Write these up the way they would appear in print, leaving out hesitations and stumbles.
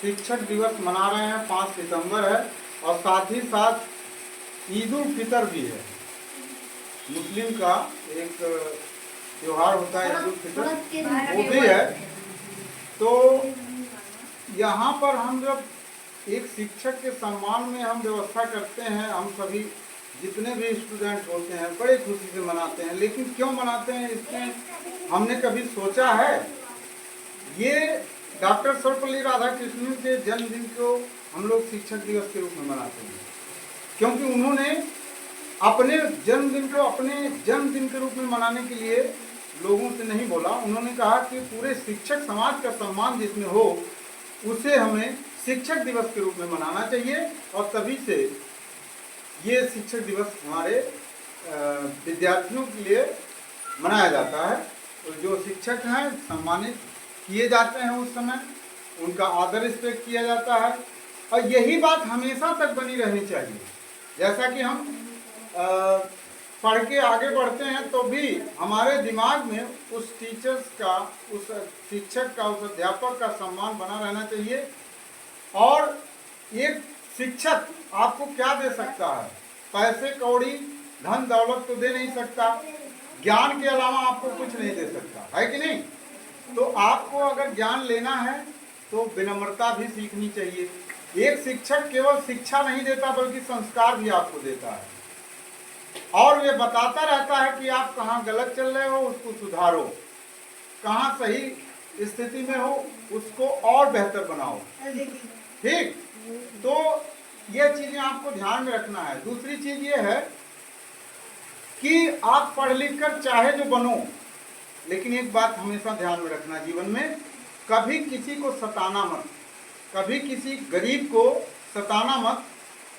शिक्षक दिवस मना रहे हैं, 5 सितंबर है, और साथ ही साथ ईद उल फितर भी है। मुस्लिम का एक त्योहार होता है ईद उल फितर, वो भी है। तो यहाँ पर हम जब एक शिक्षक के सम्मान में हम व्यवस्था करते हैं, हम सभी जितने भी स्टूडेंट होते हैं बड़े खुशी से मनाते हैं। लेकिन क्यों मनाते हैं, इसमें हमने कभी सोचा है? ये डॉक्टर सर्वपल्ली राधाकृष्णन के जन्मदिन को हम लोग शिक्षक दिवस के रूप में मनाते हैं, क्योंकि उन्होंने अपने जन्मदिन को अपने जन्मदिन के रूप में मनाने के लिए लोगों से नहीं बोला। उन्होंने कहा कि पूरे शिक्षक समाज का सम्मान जिसमें हो उसे हमें शिक्षक दिवस के रूप में मनाना चाहिए, और तभी से ये शिक्षक दिवस हमारे विद्यार्थियों के लिए मनाया जाता है। तो जो शिक्षक हैं सम्मानित किए जाते हैं, उस समय उनका आदर रिस्पेक्ट किया जाता है, और यही बात हमेशा तक बनी रहनी चाहिए। जैसा कि हम पढ़ के आगे बढ़ते हैं तो भी हमारे दिमाग में उस टीचर्स का, उस शिक्षक का, उस अध्यापक का सम्मान बना रहना चाहिए। और एक शिक्षक आपको क्या दे सकता है? पैसे कौड़ी धन दौलत तो दे नहीं सकता, ज्ञान के अलावा आपको कुछ नहीं दे सकता, है कि नहीं? तो आपको अगर ज्ञान लेना है तो विनम्रता भी सीखनी चाहिए। एक शिक्षक केवल शिक्षा नहीं देता बल्कि संस्कार भी आपको देता है, और ये बताता रहता है कि आप कहाँ गलत चल रहे हो उसको सुधारो, कहाँ सही स्थिति में हो उसको और बेहतर बनाओ। ठीक, तो ये चीजें आपको ध्यान में रखना है। दूसरी चीज ये है कि आप पढ़ लिख कर चाहे जो बनो, लेकिन एक बात हमेशा ध्यान में रखना, जीवन में कभी किसी को सताना मत, कभी किसी गरीब को सताना मत,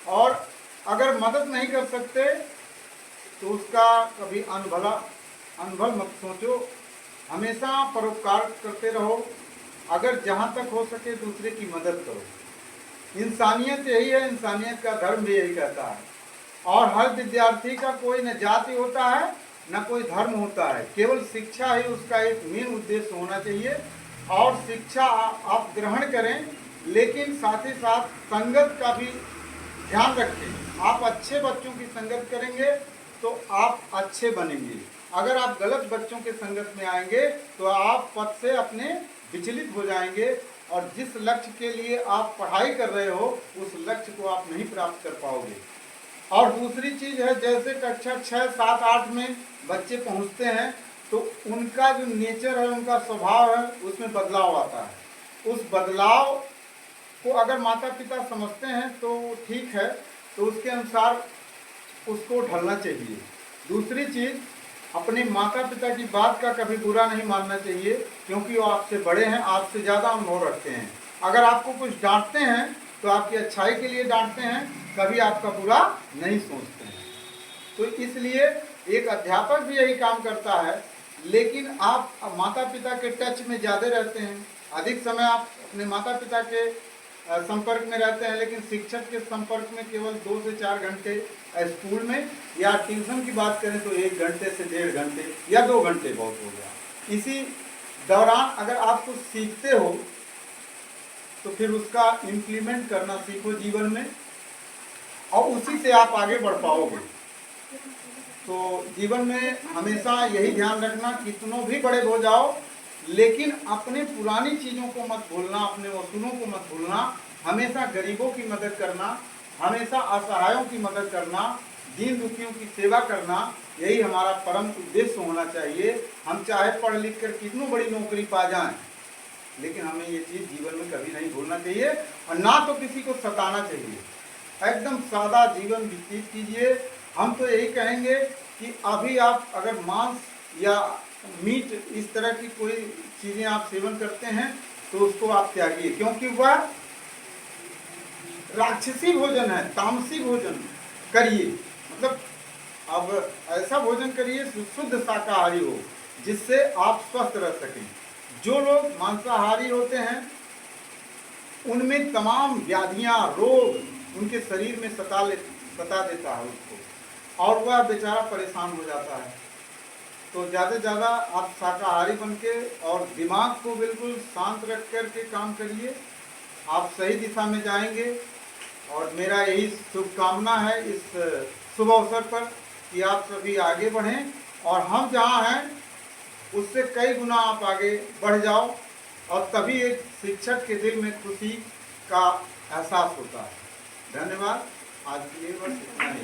और अगर मदद नहीं कर सकते तो उसका कभी अनभल मत सोचो, हमेशा परोपकार करते रहो। अगर जहाँ तक हो सके दूसरे की मदद करो। इंसानियत यही है, इंसानियत का धर्म भी यही कहता है। और हर विद्यार्थी का कोई न जाति होता है न कोई धर्म होता है, केवल शिक्षा ही उसका एक मेन उद्देश्य होना चाहिए। और शिक्षा आप ग्रहण करें, लेकिन साथ ही साथ संगत का भी ध्यान रखें। आप अच्छे बच्चों की संगत करेंगे तो आप अच्छे बनेंगे। अगर आप गलत बच्चों के संगत में आएंगे तो आप पथ से अपने विचलित हो जाएंगे, और जिस लक्ष्य के लिए आप पढ़ाई कर रहे हो उस लक्ष्य को आप नहीं प्राप्त कर पाओगे। और दूसरी चीज है, जैसे कक्षा 6, 7, 8 में बच्चे पहुंचते हैं तो उनका जो नेचर है, उनका स्वभाव है, उसमें बदलाव आता है। उस बदलाव को अगर माता पिता समझते हैं तो ठीक है, तो उसके अनुसार उसको ढलना चाहिए। दूसरी चीज, अपने माता पिता की बात का कभी बुरा नहीं मानना चाहिए, क्योंकि वो आपसे बड़े हैं, आपसे ज़्यादा अनुभव रखते हैं। अगर आपको कुछ डांटते हैं तो आपकी अच्छाई के लिए डांटते हैं, कभी आपका बुरा नहीं सोचते हैं। तो इसलिए एक अध्यापक भी यही काम करता है। लेकिन आप माता पिता के टच में ज़्यादा रहते हैं, अधिक समय आप अपने माता पिता के संपर्क में रहते हैं, लेकिन शिक्षक के संपर्क में केवल 2 से 4 घंटे। स्कूल में या ट्यूशन की बात करें तो 1 घंटे से 1.5 घंटे या 2 घंटे बहुत हो गया। इसी दौरान अगर आप कुछ सीखते हो तो फिर उसका इम्प्लीमेंट करना सीखो जीवन में, और उसी से आप आगे बढ़ पाओगे। तो जीवन में हमेशा यही ध्यान रखना, कितनों भी बड़े हो जाओ लेकिन अपने पुरानी चीज़ों को मत भूलना, अपने वसूलों को मत भूलना। हमेशा गरीबों की मदद करना, हमेशा असहायों की मदद करना, दीन दुखियों की सेवा करना, यही हमारा परम उद्देश्य होना चाहिए। हम चाहे पढ़ लिख कर कितनी बड़ी नौकरी पा जाएं, लेकिन हमें ये चीज़ जीवन में कभी नहीं भूलना चाहिए, और ना तो किसी को सताना चाहिए। एकदम सादा जीवन व्यतीत कीजिए। हम तो यही कहेंगे कि अभी आप अगर मांस या मीट इस तरह की कोई चीज़ें आप सेवन करते हैं तो उसको आप त्यागिए, क्योंकि वह राक्षसी भोजन है, तामसी भोजन करिए। मतलब अब ऐसा भोजन करिए शुद्ध शाकाहारी हो, जिससे आप स्वस्थ रह सकें। जो लोग मांसाहारी होते हैं उनमें तमाम व्याधियां, रोग उनके शरीर में सता देता है उसको, और वह बेचारा परेशान हो जाता है। तो ज़्यादा से ज़्यादा आप शाकाहारी बन के और दिमाग को बिल्कुल शांत रख कर के काम करिए। आप सही दिशा में जाएंगे। और मेरा यही शुभकामना है इस शुभ अवसर पर कि आप सभी आगे बढ़ें और हम जहाँ हैं उससे कई गुना आप आगे बढ़ जाओ, और तभी एक शिक्षक के दिल में खुशी का एहसास होता है। धन्यवाद। आज के लिए बस इतना ही।